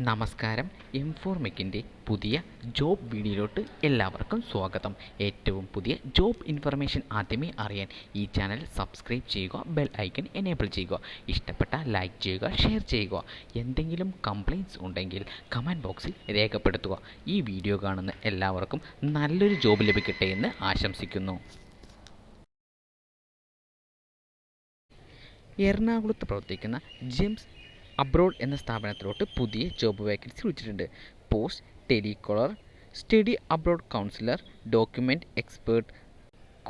നമസ്കാരം. എംഫോർമെക്കിൻ്റെ പുതിയ ജോബ് വീഡിയോയിലോട്ട് എല്ലാവർക്കും സ്വാഗതം. ഏറ്റവും പുതിയ ജോബ് ഇൻഫർമേഷൻ ആദ്യമേ അറിയാൻ ഈ ചാനൽ സബ്സ്ക്രൈബ് ചെയ്യുക, ബെൽ ഐക്കൺ എനേബിൾ ചെയ്യുക. ഇഷ്ടപ്പെട്ട ലൈക്ക് ചെയ്യുക, ഷെയർ ചെയ്യുക. എന്തെങ്കിലും കംപ്ലയിൻറ്റ്സ് ഉണ്ടെങ്കിൽ കമൻറ്റ് ബോക്സിൽ രേഖപ്പെടുത്തുക. ഈ വീഡിയോ കാണുന്ന എല്ലാവർക്കും നല്ലൊരു ജോബ് ലഭിക്കട്ടെ എന്ന് ആശംസിക്കുന്നു. എറണാകുളത്ത് പ്രവർത്തിക്കുന്ന ജെംസ് അബ്രോഡ് എന്ന സ്ഥാപനത്തിലോട്ട് പുതിയ ജോബ് വേക്കൻസി വിളിച്ചിട്ടുണ്ട്. Post telecaller, study abroad councillor, document expert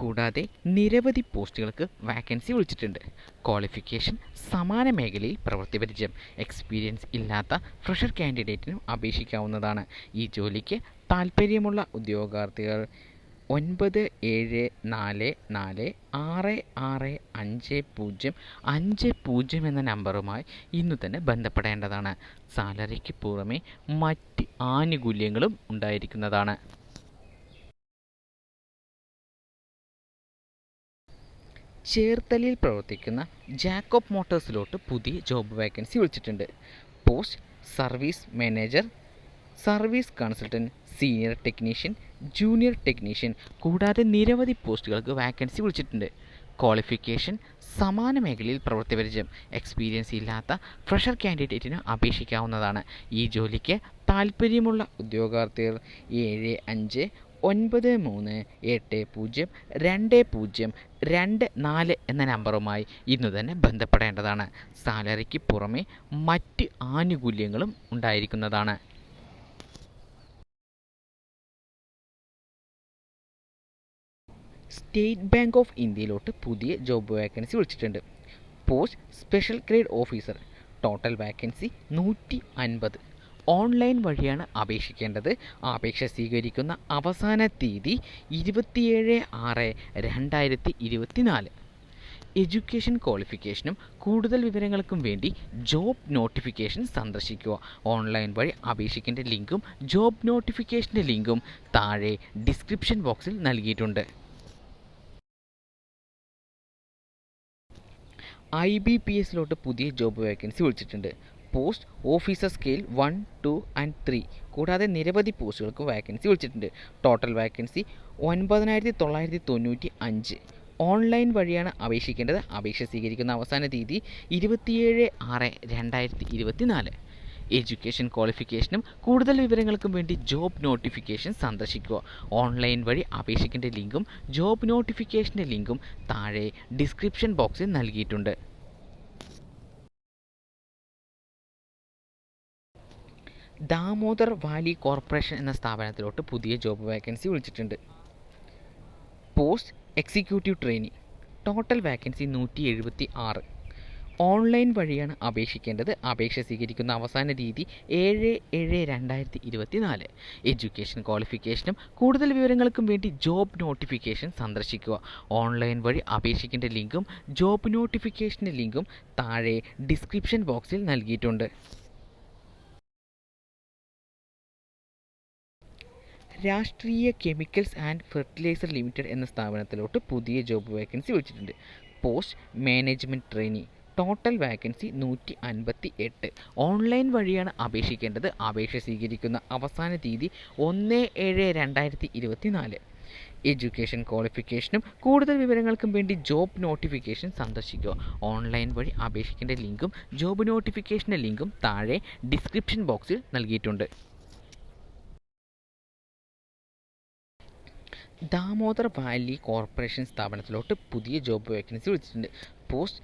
കൂടാതെ നിരവധി പോസ്റ്റുകൾക്ക് വാക്കൻസി വിളിച്ചിട്ടുണ്ട്. ക്വാളിഫിക്കേഷൻ സമാന മേഖലയിൽ പ്രവൃത്തി പരിചയം എക്സ്പീരിയൻസ് ഇല്ലാത്ത ഫ്രഷർ കാൻഡിഡേറ്റിനും അപേക്ഷിക്കാവുന്നതാണ്. ഈ ജോലിക്ക് താൽപ്പര്യമുള്ള ഉദ്യോഗാർത്ഥികൾ 9744665050 എന്ന നമ്പറുമായി ഇന്നു തന്നെ ബന്ധപ്പെടേണ്ടതാണ്. സാലറിക്ക് പുറമെ മറ്റ് ആനുകൂല്യങ്ങളും ഉണ്ടായിരിക്കുന്നതാണ്. ചേർത്തലയിൽ പ്രവർത്തിക്കുന്ന ജാക്കോബ് മോട്ടോഴ്സിലോട്ട് പുതിയ ജോബ് വേക്കൻസി വിളിച്ചിട്ടുണ്ട്. Post service manager, service consultant, senior technician, junior technician കൂടാതെ നിരവധി പോസ്റ്റുകൾക്ക് വാക്കൻസി വിളിച്ചിട്ടുണ്ട്. ക്വാളിഫിക്കേഷൻ സമാന മേഖലയിൽ പ്രവൃത്തി പരിചയം എക്സ്പീരിയൻസ് ഇല്ലാത്ത ഫ്രഷർ കാൻഡിഡേറ്റിന് അപേക്ഷിക്കാവുന്നതാണ്. ഈ ജോലിക്ക് താൽപ്പര്യമുള്ള ഉദ്യോഗാർത്ഥികൾ 7593802024 എന്ന നമ്പറുമായി ഇന്നു തന്നെ ബന്ധപ്പെടേണ്ടതാണ്. സാലറിക്ക് പുറമെ മറ്റ് ആനുകൂല്യങ്ങളും ഉണ്ടായിരിക്കുന്നതാണ്. സ്റ്റേറ്റ് ബാങ്ക് ഓഫ് ഇന്ത്യയിലോട്ട് പുതിയ ജോബ് വേക്കൻസി വിളിച്ചിട്ടുണ്ട്. Post special grade officer. Total vacancy 150. Online വഴിയാണ് അപേക്ഷിക്കേണ്ടത്. അപേക്ഷ സ്വീകരിക്കുന്ന അവസാന തീയതി 27/6/2024. എഡ്യൂക്കേഷൻ ക്വാളിഫിക്കേഷനും കൂടുതൽ വിവരങ്ങൾക്കും വേണ്ടി ജോബ് നോട്ടിഫിക്കേഷൻ സന്ദർശിക്കുക. ഓൺലൈൻ വഴി അപേക്ഷിക്കേണ്ട ലിങ്കും ജോബ് നോട്ടിഫിക്കേഷൻ്റെ ലിങ്കും താഴെ ഡിസ്ക്രിപ്ഷൻ ബോക്സിൽ നൽകിയിട്ടുണ്ട്. IBPSലോട്ട് പുതിയ ജോബ് വേക്കൻസി വിളിച്ചിട്ടുണ്ട്. പോസ്റ്റ് ഓഫീസർ സ്കെയിൽ 1, 2 and 3 കൂടാതെ നിരവധി പോസ്റ്റുകൾക്ക് വാക്കൻസി വിളിച്ചിട്ടുണ്ട്. Total vacancy 9995. ഓൺലൈൻ വഴിയാണ് അപേക്ഷിക്കേണ്ടത്. അപേക്ഷ സ്വീകരിക്കുന്ന അവസാന തീയതി 27/6/2024. എഡ്യൂക്കേഷൻ ക്വാളിഫിക്കേഷനും കൂടുതൽ വിവരങ്ങൾക്കും വേണ്ടി ജോബ് നോട്ടിഫിക്കേഷൻ സന്ദർശിക്കുക. ഓൺലൈൻ വഴി അപേക്ഷിക്കേണ്ട ലിങ്കും ജോബ് നോട്ടിഫിക്കേഷൻ്റെ ലിങ്കും താഴെ ഡിസ്ക്രിപ്ഷൻ ബോക്സിൽ നൽകിയിട്ടുണ്ട്. ദാമോദർ വാലി കോർപ്പറേഷൻ എന്ന സ്ഥാപനത്തിലോട്ട് പുതിയ ജോബ് വേക്കൻസി വിളിച്ചിട്ടുണ്ട്. Post executive trainee. Total vacancy 176. Online വഴിയാണ് അപേക്ഷിക്കേണ്ടത്. അപേക്ഷ സ്വീകരിക്കുന്ന അവസാന തീയതി 7/7/2024. എഡ്യൂക്കേഷൻ ക്വാളിഫിക്കേഷനും കൂടുതൽ വിവരങ്ങൾക്കും വേണ്ടി ജോബ് നോട്ടിഫിക്കേഷൻ സന്ദർശിക്കുക. ഓൺലൈൻ വഴി അപേക്ഷിക്കേണ്ട ലിങ്കും ജോബ് നോട്ടിഫിക്കേഷൻ്റെ ലിങ്കും താഴെ ഡിസ്ക്രിപ്ഷൻ ബോക്സിൽ നൽകിയിട്ടുണ്ട്. രാഷ്ട്രീയ കെമിക്കൽസ് ആൻഡ് ഫെർട്ടിലൈസർ ലിമിറ്റഡ് എന്ന സ്ഥാപനത്തിലോട്ട് പുതിയ ജോബ് വേക്കൻസി വിളിച്ചിട്ടുണ്ട്. Post management trainee. Total vacancy 158. Online വഴിയാണ് അപേക്ഷിക്കേണ്ടത്. അപേക്ഷ സ്വീകരിക്കുന്ന അവസാന തീയതി 1/7/2024. എഡ്യൂക്കേഷൻ ക്വാളിഫിക്കേഷനും കൂടുതൽ വിവരങ്ങൾക്കും വേണ്ടി ജോബ് നോട്ടിഫിക്കേഷൻ സന്ദർശിക്കുക. ഓൺലൈൻ വഴി അപേക്ഷിക്കേണ്ട ലിങ്കും ജോബ് നോട്ടിഫിക്കേഷൻ്റെ ലിങ്കും താഴെ ഡിസ്ക്രിപ്ഷൻ ബോക്സിൽ നൽകിയിട്ടുണ്ട്. ദാമോദർ വാലി കോർപ്പറേഷൻ സ്ഥാപനത്തിലോട്ട് പുതിയ ജോബ് വേക്കൻസി വിളിച്ചിട്ടുണ്ട്. Post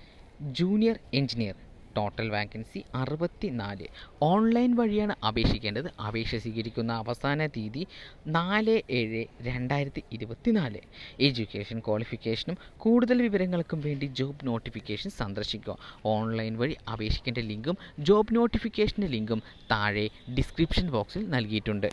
junior engineer. Total vacancy 64. Online വഴിയാണ് അപേക്ഷിക്കേണ്ടത്. അപേക്ഷ സ്വീകരിക്കുന്ന അവസാന തീയതി 4/7/2024. എഡ്യൂക്കേഷൻ ക്വാളിഫിക്കേഷനും കൂടുതൽ വിവരങ്ങൾക്കും വേണ്ടി ജോബ് നോട്ടിഫിക്കേഷൻ സന്ദർശിക്കുക. ഓൺലൈൻ വഴി അപേക്ഷിക്കേണ്ട ലിങ്കും ജോബ് നോട്ടിഫിക്കേഷൻ്റെ ലിങ്കും താഴെ ഡിസ്ക്രിപ്ഷൻ ബോക്സിൽ നൽകിയിട്ടുണ്ട്.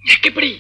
ഞെക്കിപ്പിടി.